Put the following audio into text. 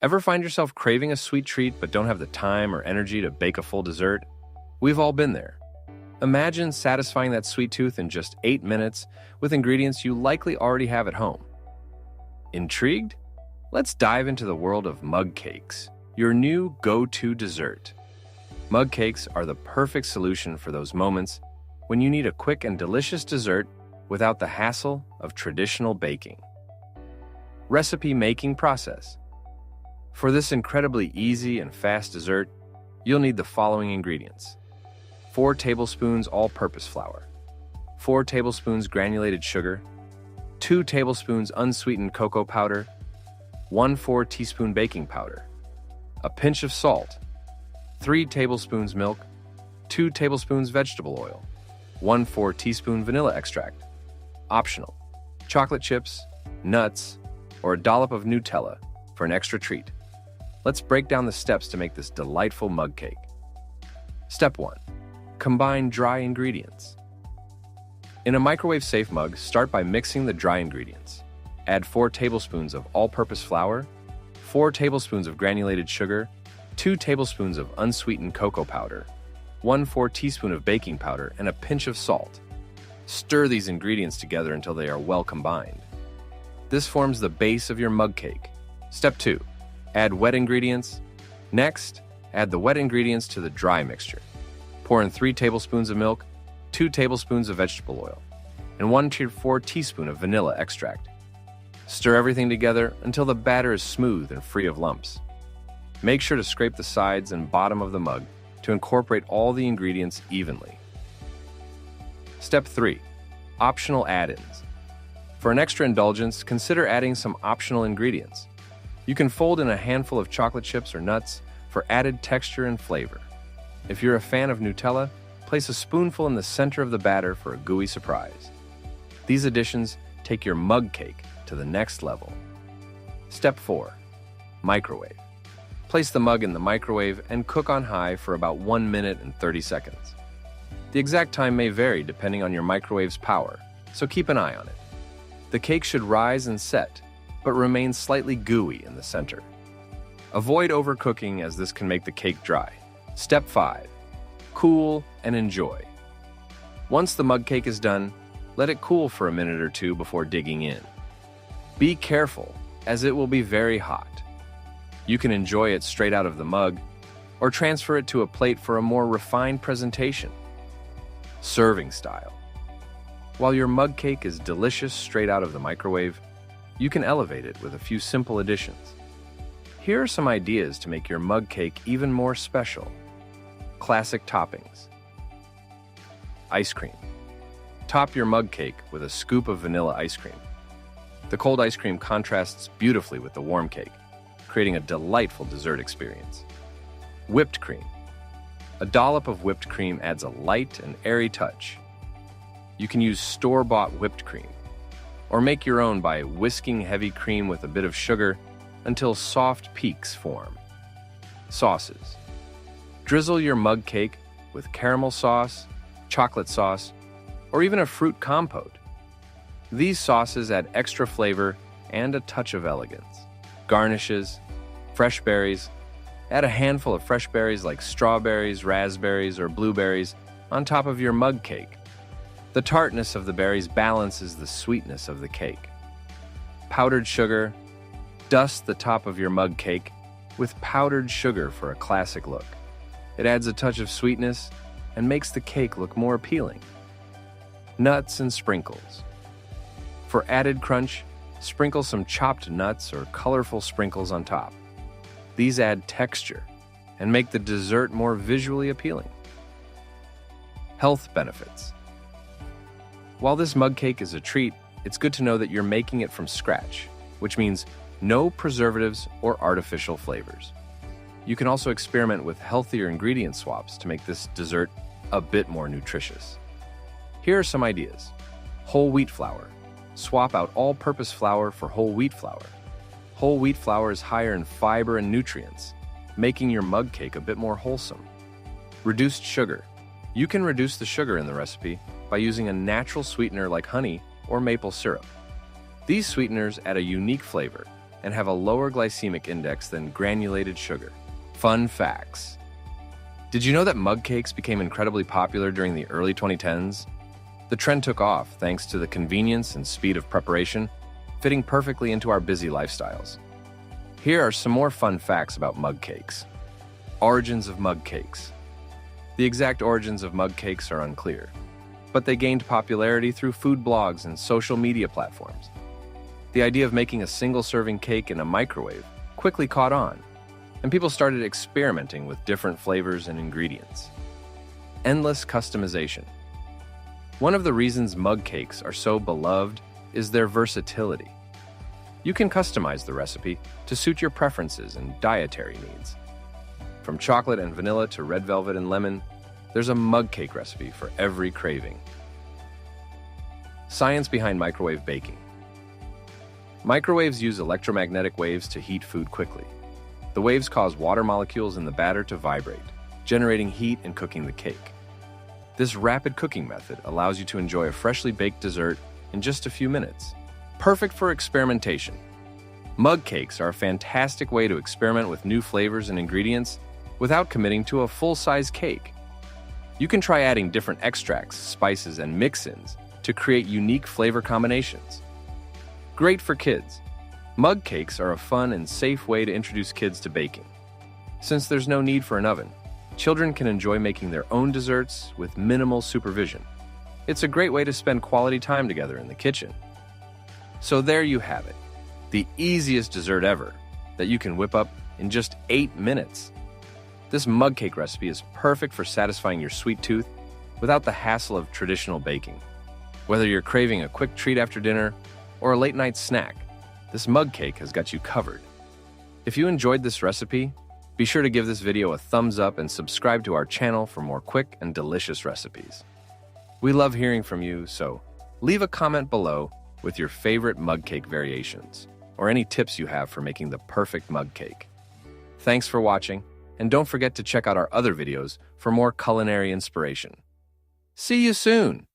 Ever find yourself craving a sweet treat but don't have the time or energy to bake a full dessert? We've all been there. Imagine satisfying that sweet tooth in just 8 minutes with ingredients you likely already have at home. Intrigued? Let's dive into the world of mug cakes, your new go-to dessert. Mug cakes are the perfect solution for those moments when you need a quick and delicious dessert without the hassle of traditional baking. Recipe making process. For this incredibly easy and fast dessert, you'll need the following ingredients: 4 tablespoons all-purpose flour, 4 tablespoons granulated sugar, 2 tablespoons unsweetened cocoa powder, 1/4 teaspoon baking powder, a pinch of salt, 3 tablespoons milk, 2 tablespoons vegetable oil, 1/4 teaspoon vanilla extract. Optional: chocolate chips, nuts, or a dollop of Nutella for an extra treat. Let's break down the steps to make this delightful mug cake. Step 1. Combine dry ingredients. In a microwave-safe mug, start by mixing the dry ingredients. Add 4 tablespoons of all-purpose flour, 4 tablespoons of granulated sugar, 2 tablespoons of unsweetened cocoa powder, 1/4 teaspoon of baking powder, and a pinch of salt. Stir these ingredients together until they are well combined. This forms the base of your mug cake. Step 2. Add wet ingredients. Next, add the wet ingredients to the dry mixture. Pour in 3 tablespoons of milk, 2 tablespoons of vegetable oil, and 1/4 teaspoon of vanilla extract. Stir everything together until the batter is smooth and free of lumps. Make sure to scrape the sides and bottom of the mug to incorporate all the ingredients evenly. Step 3. Optional add-ins. For an extra indulgence, consider adding some optional ingredients. You can fold in a handful of chocolate chips or nuts for added texture and flavor. If you're a fan of Nutella, place a spoonful in the center of the batter for a gooey surprise. These additions take your mug cake to the next level. Step 4. Microwave. Place the mug in the microwave and cook on high for about 1 minute and 30 seconds. The exact time may vary depending on your microwave's power, so keep an eye on it. The cake should rise and set, but remain slightly gooey in the center. Avoid overcooking as this can make the cake dry. Step 5. Cool and enjoy. Once the mug cake is done, let it cool for a minute or two before digging in. Be careful, as it will be very hot. You can enjoy it straight out of the mug, or transfer it to a plate for a more refined presentation. Serving style. While your mug cake is delicious straight out of the microwave, you can elevate it with a few simple additions. Here are some ideas to make your mug cake even more special. Classic toppings. Ice cream. Top your mug cake with a scoop of vanilla ice cream. The cold ice cream contrasts beautifully with the warm cake, creating a delightful dessert experience. Whipped cream. A dollop of whipped cream adds a light and airy touch. You can use store-bought whipped cream, or make your own by whisking heavy cream with a bit of sugar until soft peaks form. Sauces. Drizzle your mug cake with caramel sauce, chocolate sauce, or even a fruit compote. These sauces add extra flavor and a touch of elegance. Garnishes. Fresh berries. Add a handful of fresh berries like strawberries, raspberries, or blueberries on top of your mug cake. The tartness of the berries balances the sweetness of the cake. Powdered sugar. Dust the top of your mug cake with powdered sugar for a classic look. It adds a touch of sweetness and makes the cake look more appealing. Nuts and sprinkles. For added crunch, sprinkle some chopped nuts or colorful sprinkles on top. These add texture and make the dessert more visually appealing. Health benefits. While this mug cake is a treat, it's good to know that you're making it from scratch, which means no preservatives or artificial flavors. You can also experiment with healthier ingredient swaps to make this dessert a bit more nutritious. Here are some ideas. Whole wheat flour. Swap out all-purpose flour for whole wheat flour. Whole wheat flour is higher in fiber and nutrients, making your mug cake a bit more wholesome. Reduced sugar. You can reduce the sugar in the recipe by using a natural sweetener like honey or maple syrup. These sweeteners add a unique flavor and have a lower glycemic index than granulated sugar. Fun facts. Did you know that mug cakes became incredibly popular during the early 2010s? The trend took off thanks to the convenience and speed of preparation, fitting perfectly into our busy lifestyles. Here are some more fun facts about mug cakes. Origins of mug cakes. The exact origins of mug cakes are unclear, but they gained popularity through food blogs and social media platforms. The idea of making a single-serving cake in a microwave quickly caught on, and people started experimenting with different flavors and ingredients. Endless customization. One of the reasons mug cakes are so beloved is their versatility. You can customize the recipe to suit your preferences and dietary needs. From chocolate and vanilla to red velvet and lemon, there's a mug cake recipe for every craving. Science behind microwave baking. Microwaves use electromagnetic waves to heat food quickly. The waves cause water molecules in the batter to vibrate, generating heat and cooking the cake. This rapid cooking method allows you to enjoy a freshly baked dessert in just a few minutes. Perfect for experimentation. Mug cakes are a fantastic way to experiment with new flavors and ingredients without committing to a full-size cake. You can try adding different extracts, spices, and mix-ins to create unique flavor combinations. Great for kids. Mug cakes are a fun and safe way to introduce kids to baking. Since there's no need for an oven, children can enjoy making their own desserts with minimal supervision. It's a great way to spend quality time together in the kitchen. So there you have it, the easiest dessert ever that you can whip up in just 8 minutes. This mug cake recipe is perfect for satisfying your sweet tooth without the hassle of traditional baking. Whether you're craving a quick treat after dinner or a late-night snack, this mug cake has got you covered. If you enjoyed this recipe, be sure to give this video a thumbs up and subscribe to our channel for more quick and delicious recipes. We love hearing from you, so leave a comment below with your favorite mug cake variations or any tips you have for making the perfect mug cake. Thanks for watching, and don't forget to check out our other videos for more culinary inspiration. See you soon!